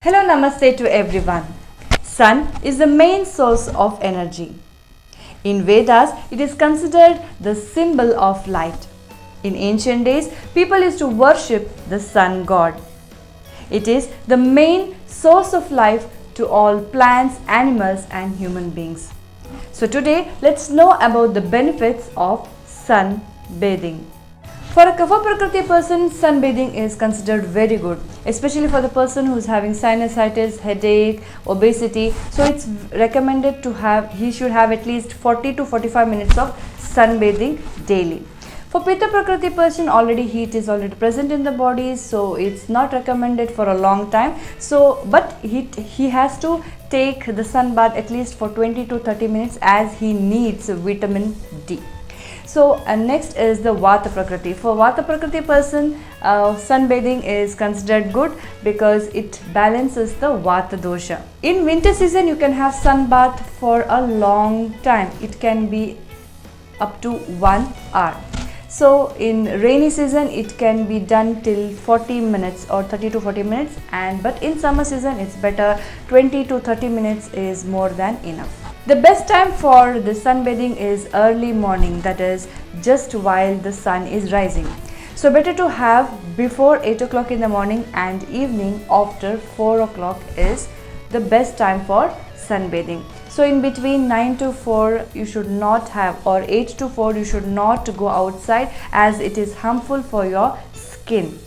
Hello, namaste to everyone. Sun is the main source of energy. In Vedas, it is considered the symbol of light. In ancient days, people used to worship the sun god. It is the main source of life to all plants, animals, and human beings. So today, let's know about the benefits of sun bathing. For a Kapha Prakriti person, sunbathing is considered very good, especially for the person who is having sinusitis, headache, obesity. So it's recommended to he should have at least 40 to 45 minutes of sunbathing daily. For Pitta Prakriti person, already heat is already present in the body, so it's not recommended for a long time. But he has to take the sun bath at least for 20 to 30 minutes as he needs vitamin D. So next is the Vata Prakriti. For Vata Prakriti person, sunbathing is considered good because it balances the Vata dosha. In winter season, you can have sun bath for a long time. It can be up to 1 hour. So in rainy season, it can be done till 40 minutes or 30 to 40 minutes. But in summer season, it's better 20 to 30 minutes is more than enough. The best time for the sunbathing is early morning, that is just while the sun is rising. So better to have before 8 o'clock in the morning, and evening after 4 o'clock is the best time for sunbathing. So in between 9 to 4 you should not have, or 8 to 4 you should not go outside as it is harmful for your skin.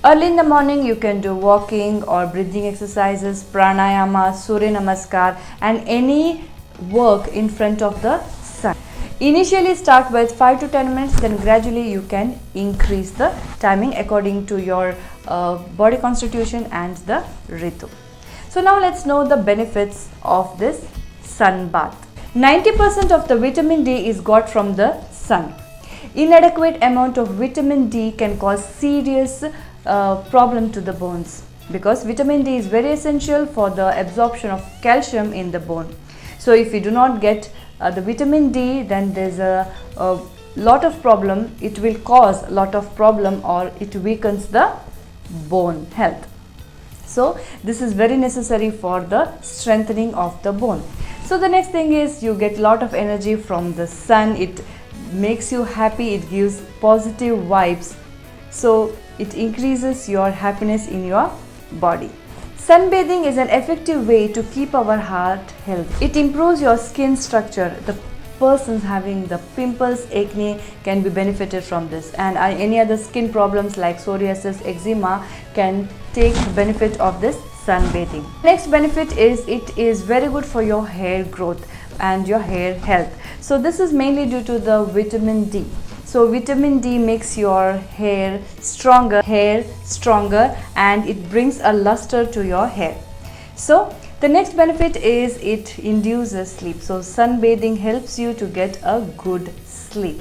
Early in the morning you can do walking or breathing exercises, pranayama, Surya Namaskar, and any work in front of the sun. Initially start with 5 to 10 minutes, then gradually you can increase the timing according to your body constitution and the ritu. So now let's know the benefits of this sun bath. 90% of the vitamin D is got from the sun. Inadequate amount of vitamin D can cause serious problem to the bones, because vitamin D is very essential for the absorption of calcium in the bone. So if you do not get the vitamin D, then there's a lot of problem. It will cause a lot of problem, or it weakens the bone health. So this is very necessary for the strengthening of the bone. So the next thing is you get a lot of energy from the sun. It makes you happy. It gives positive vibes. So it increases your happiness in your body. Sunbathing is an effective way to keep our heart healthy. It improves your skin structure. The persons having the pimples, acne can be benefited from this, and any other skin problems like psoriasis, eczema can take benefit of this sunbathing. Next benefit is it is very good for your hair growth and your hair health. So this is mainly due to the vitamin D. So vitamin D makes your hair stronger, and it brings a luster to your hair. So the next benefit is it induces sleep. So sunbathing helps you to get a good sleep.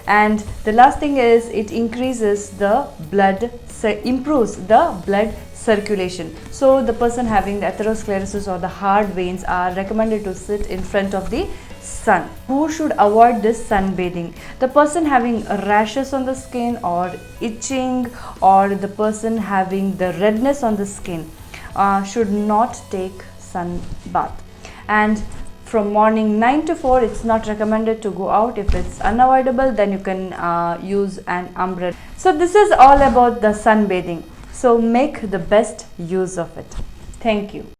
And the last thing is it increases the blood, improves the blood circulation. So the person having the atherosclerosis or the hard veins are recommended to sit in front of the sun. Who should avoid this sunbathing? The person having rashes on the skin, or itching, or the person having the redness on the skin should not take sun bath. And from morning 9 to 4 it's not recommended to go out. If it's unavoidable, then you can use an umbrella. So this is all about the sunbathing. So make the best use of it. Thank you.